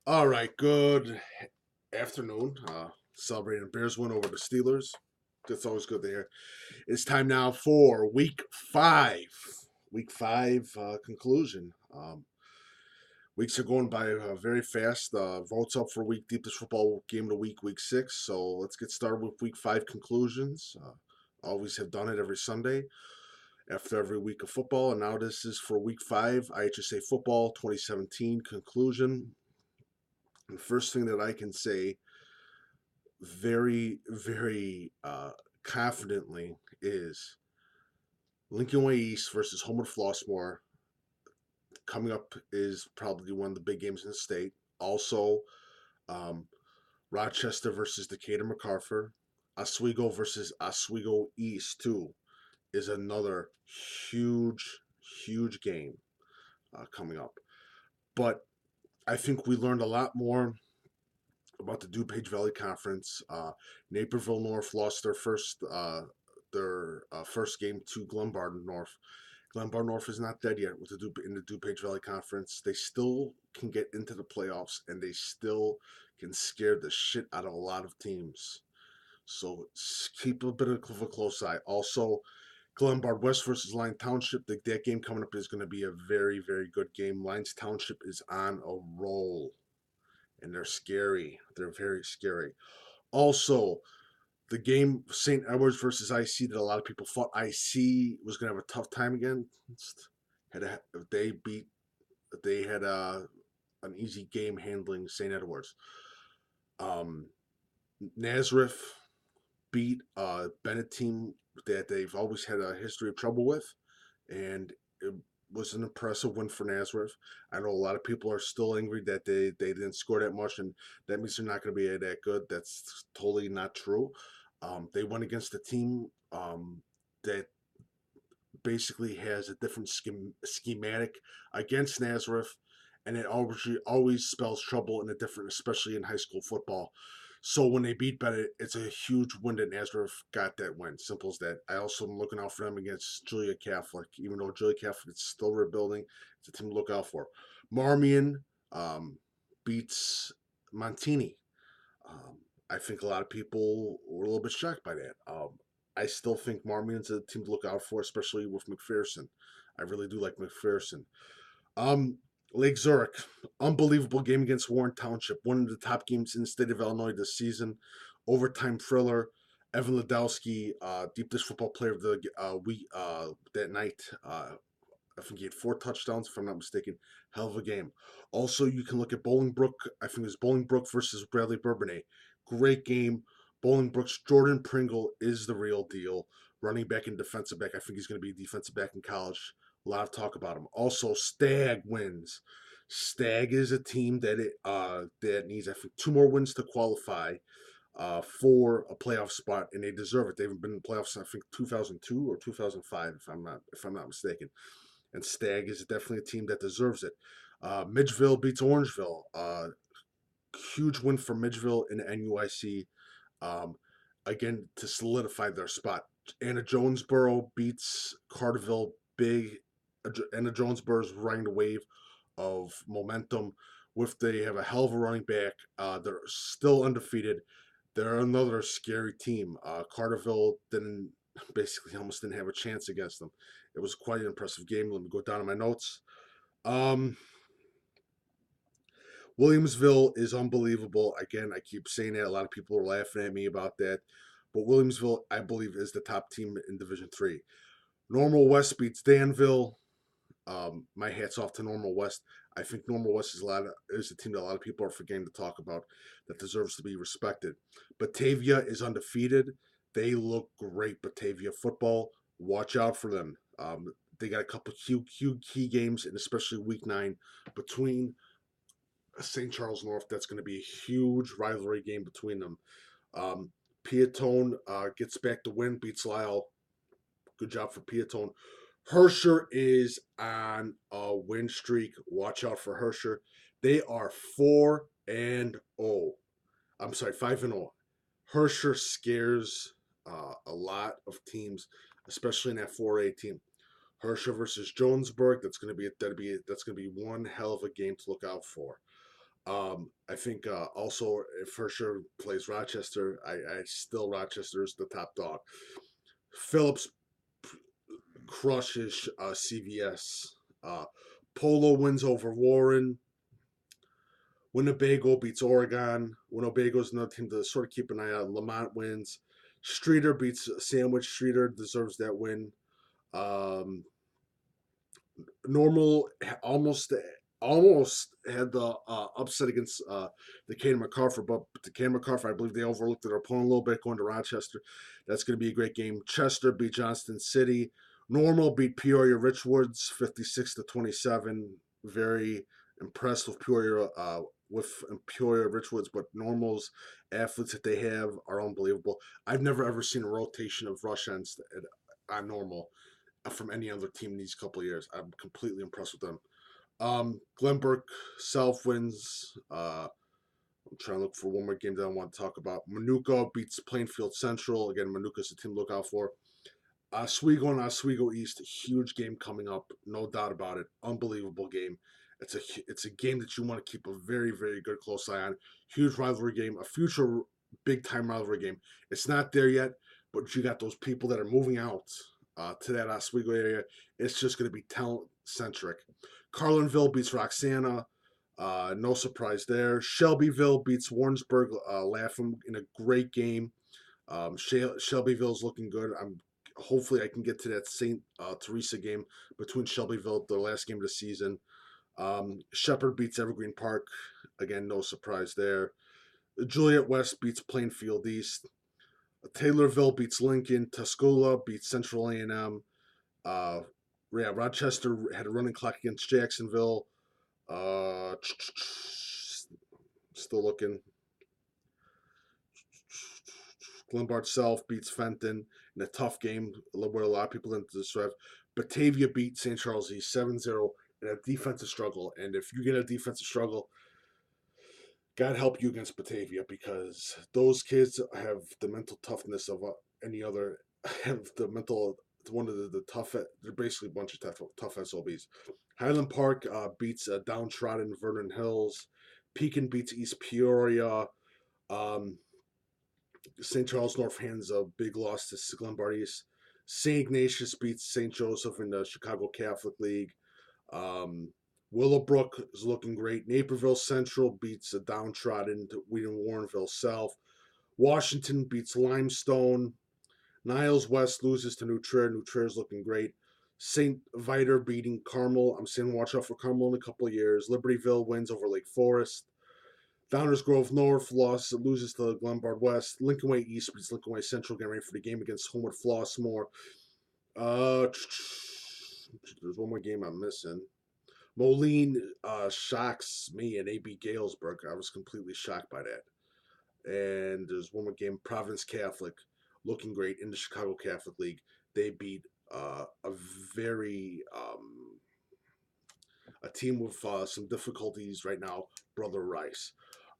All right, good afternoon. Celebrating Bears win over the Steelers. That's always good to hear. It's time now for Week 5. Week 5 conclusion. Weeks are going by very fast. Votes up for week deepest football game of the week, Week 6. So let's get started with Week 5 conclusions. Always have done it every Sunday after every week of football, and now this is for Week 5 IHSA Football 2017 conclusion. The first thing that I can say very confidently is Lincoln Way East versus Homewood Flossmoor coming up is probably one of the big games in the state. Also, um, Rochester versus Decatur MacArthur, Oswego versus Oswego East too is another huge, huge game coming up. But I think we learned a lot more about the DuPage Valley Conference. Naperville North lost their first game to Glenbard North. Glenbard North is not dead yet with in the DuPage Valley Conference. They still can get into the playoffs, and they still can scare the shit out of a lot of teams. So keep a bit of a close eye. Also, Glenbard West versus Lyons Township. That game coming up is going to be a very, very good game. Lyons Township is on a roll, and they're scary. They're very scary. Also, the game St. Edwards versus IC that a lot of people thought IC was going to have a tough time against. They beat they had an easy game handling St. Edwards. Um, Nazareth beat a Bennett team that they've always had a history of trouble with, and it was an impressive win for Nazareth. I know a lot of people are still angry that they didn't score that much, and that means they're not going to be that good. That's totally not true. They went against a team that basically has a different schematic against Nazareth, and it always spells trouble in a different, especially in high school football. So when they beat Bennett, it's a huge win that Nazareth got that win. Simple as that. I also am looking out for them against Julia Catholic, even though Julia Catholic is still rebuilding. It's a team to look out for. Marmion beats Montini. Um, I think a lot of people were a little bit shocked by that. I still think Marmion's a team to look out for, especially with McPherson. I really do like McPherson. Um, Lake Zurich, unbelievable game against Warren Township, one of the top games in the state of Illinois this season. Overtime thriller. Evan Ladowski, deep dish football player of the week that night. I think he had 4 touchdowns, if I'm not mistaken. Hell of a game. Also, you can look at Bolingbrook. I think it was Bolingbrook versus Bradley Bourbonnais. Great game. Bolingbrook's Jordan Pringle is the real deal. Running back and defensive back. I think he's going to be a defensive back in college. A lot of talk about him. Also, Stag wins. Stag is a team that needs, I think, 2 more wins to qualify for a playoff spot, and they deserve it. They've been in the playoffs, I think, 2002 or 2005, if I'm not mistaken. And Stag is definitely a team that deserves it. Midgeville beats Orangeville. Huge win for Midgeville in the NUIC. Um, again, to solidify their spot. Anna Jonesboro beats Carterville big. Anna Jonesboro is riding the wave of momentum. They have a hell of a running back. They're still undefeated. They're another scary team. Carterville didn't basically almost didn't have a chance against them. It was quite an impressive game. Let me go down to my notes. Um, Williamsville is unbelievable. Again, I keep saying that. A lot of people are laughing at me about that. But Williamsville, I believe, is the top team in Division 3. Normal West beats Danville. My hat's off to Normal West. I think Normal West is a team that a lot of people are forgetting to talk about that deserves to be respected. Batavia is undefeated. They look great. Batavia football. Watch out for them. They got a couple key games, and especially Week 9 between St. Charles North. That's going to be a huge rivalry game between them. Piatone gets back to win, beats Lyle. Good job for Piatone. Herscher is on a win streak. Watch out for Herscher. They are 4-0. I'm sorry, 5-0. Herscher scares a lot of teams, especially in that 4A team. Herscher versus Jonesburg. That's going to be one hell of a game to look out for. I think also for sure plays Rochester. I still Rochester is the top dog. Phillips crushes CVS. Uh, Polo wins over Warren. Winnebago beats Oregon. Winnebago's another team to sort of keep an eye on. Lamont wins. Streeter beats Sandwich. Streeter deserves that win. Um, Normal almost had the upset against Decatur MacArthur, but Decatur MacArthur, I believe they overlooked their opponent a little bit going to Rochester. That's going to be a great game. Chester beat Johnston City. Normal beat Peoria Richwoods 56-27. Very impressed with Peoria Richwoods, but Normal's athletes that they have are unbelievable. I've never ever seen a rotation of rush ends on Normal from any other team in these couple of years. I'm completely impressed with them. Glenbrook South wins. I'm trying to look for one more game that I want to talk about. Manuka beats Plainfield Central. Again, Manuka's a team to look out for. Oswego and Oswego East, huge game coming up, no doubt about it. Unbelievable game. It's a game that you want to keep a very very good close eye on. Huge rivalry game, a future big time rivalry game. It's not there yet, but you got those people that are moving out to that Oswego area. It's just going to be talent centric. Carlinville beats Roxana. No surprise there. Shelbyville beats Warrensburg. Lapham in a great game. Shelbyville's looking good. Hopefully I can get to that St. Teresa game between Shelbyville, the last game of the season. Shepherd beats Evergreen Park. Again, no surprise there. Juliet West beats Plainfield East. Taylorville beats Lincoln. Tuscola beats Central A&M. Uh, yeah, Rochester had a running clock against Jacksonville. Still looking. Glenbard South beats Fenton in a tough game where a lot of people didn't deserve. Batavia beat St. Charles East 7-0 in a defensive struggle. And if you get a defensive struggle, God help you against Batavia because those kids have the mental toughness of any other, have the mental, one of the tough, they're basically a bunch of tough SOBs. Highland Park beats downtrodden Vernon Hills. Pekin beats East Peoria. Um, St. Charles North hands a big loss to Glenbard East. St. Ignatius beats St. Joseph in the Chicago Catholic League. Willowbrook is looking great. Naperville Central beats a downtrodden Wheaton Warrenville South. Washington beats Limestone. Niles West loses to New Trier. New Trier is looking great. St. Vitor beating Carmel. I'm saying watch out for Carmel in a couple of years. Libertyville wins over Lake Forest. Downers Grove North loses to Glenbard West. Lincoln Way East beats Lincoln Way Central, getting ready for the game against Homewood Flossmoor. There's one more game I'm missing. Moline shocks me and AB Galesburg. I was completely shocked by that. And there's one more game. Providence Catholic looking great in the Chicago Catholic League. They beat a very a team with some difficulties right now, Brother Rice.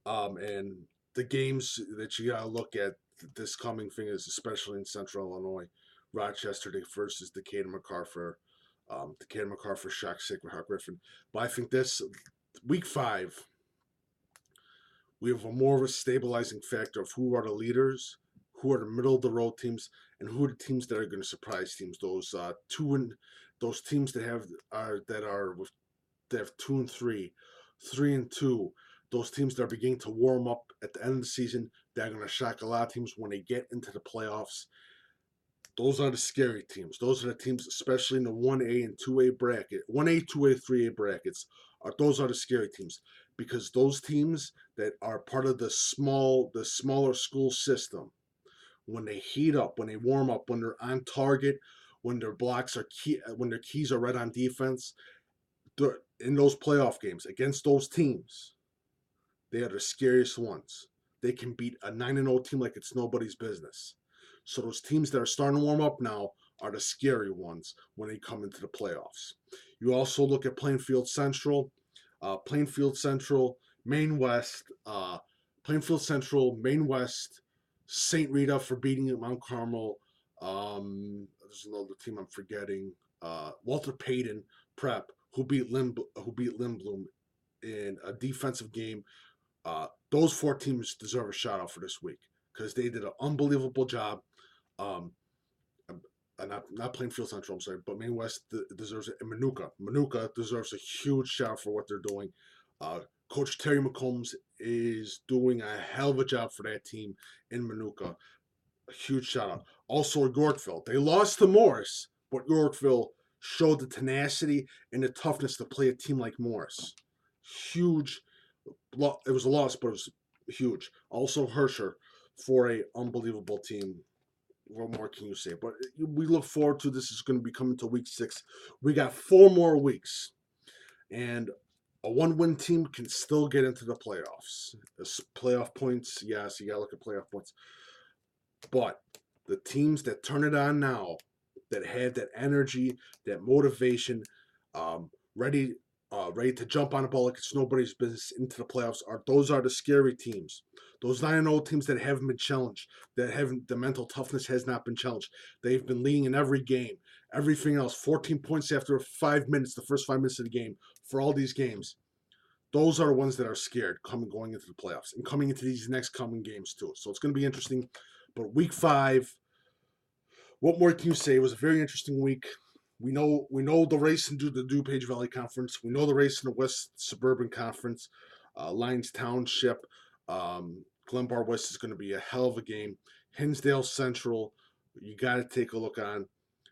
And the games that you gotta look at this coming thing is especially in Central Illinois, Rochester versus Decatur MacArthur. Decatur MacArthur shocked Sacred Heart Griffin. But I think this week 5, we have a more of a stabilizing factor of who are the leaders, who are the middle of the road teams, and who are the teams that are going to surprise teams. Those teams that have that have 2-3, 3-2. Those teams that are beginning to warm up at the end of the season, they're going to shock a lot of teams when they get into the playoffs. Those are the scary teams. Those are the teams, especially in the 1A and 2A bracket, 1A, 2A, 3A brackets. Those are the scary teams because those teams that are part of the smaller school system, when they heat up, when they warm up, when they're on target, when their when their keys are right on defense, in those playoff games against those teams, they are the scariest ones. They can beat a 9-0 team like it's nobody's business. So those teams that are starting to warm up now are the scary ones when they come into the playoffs. You also look at Plainfield Central, Maine West, Plainfield Central, Maine West, St. Rita for beating Mount Carmel. There's another team I'm forgetting. Walter Payton Prep who beat Lindblom in a defensive game. Those 4 teams deserve a shout out for this week because they did an unbelievable job. Um, not Plainfield Central, I'm sorry, but Maine West deserves it. And Manuka deserves a huge shout out for what they're doing. Coach Terry McCombs is doing a hell of a job for that team in Manuka. A huge shout out. Also, Yorkville. They lost to Morris, but Yorkville showed the tenacity and the toughness to play a team like Morris. Huge. It was a loss, but it was huge. Also, Hersher for a unbelievable team. What more can you say? But we look forward to this. Is going to be coming to week 6. We got 4 more weeks, and a 1-win team can still get into the playoffs. Playoff points, yes, you got to look at playoff points. But the teams that turn it on now, that have that energy, that motivation, ready ready to jump on the ball like it's nobody's business into the playoffs, those are the scary teams. Those 9-0 teams that haven't been challenged, that haven't, the mental toughness has not been challenged. They've been leading in every game. Everything else, 14 points after 5 minutes, the first 5 minutes of the game for all these games. Those are the ones that are scared going into the playoffs and coming into these next coming games too. So it's going to be interesting. But week 5, what more can you say? It was a very interesting week. We know the race in the DuPage Valley Conference. We know the race in the West Suburban Conference. Lyons Township, Glenbar West is going to be a hell of a game. Hinsdale Central, you got to take a look on.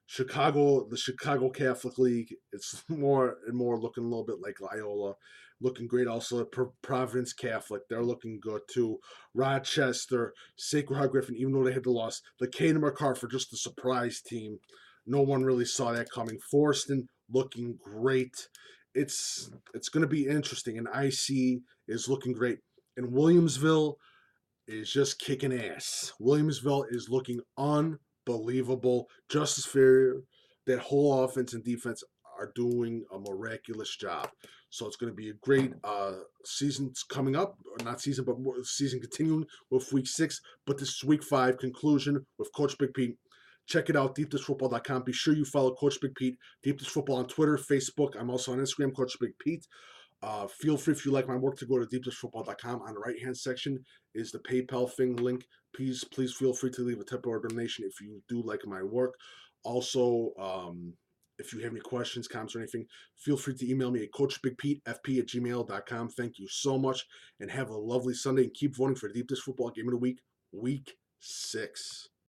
Chicago, the Chicago Catholic League, it's more and more looking a little bit like Loyola, looking great. Also, Providence Catholic, they're looking good too. Rochester, Sacred Heart Griffin, even though they had the loss. The Caden McCarthy, just a surprise team. No one really saw that coming. Forston looking great. It's going to be interesting. And IC is looking great. And Williamsville is just kicking ass. Williamsville is looking unbelievable. Justice Ferrier, that whole offense and defense are doing a miraculous job. So it's going to be a great season coming up. Or not season, but season continuing with week 6. But this is week 5 conclusion with Coach Big Pete. Check it out, deepdishfootball.com. Be sure you follow Coach Big Pete, Deep Dish Football on Twitter, Facebook. I'm also on Instagram, Coach Big Pete. Feel free, if you like my work, to go to deepdishfootball.com. On the right-hand section is the PayPal thing link. Please feel free to leave a temporary donation if you do like my work. Also, if you have any questions, comments, or anything, feel free to email me at coachbigpetefp@gmail.com. Thank you so much, and have a lovely Sunday, and keep voting for the Deep Dish Football Game of the Week, Week 6.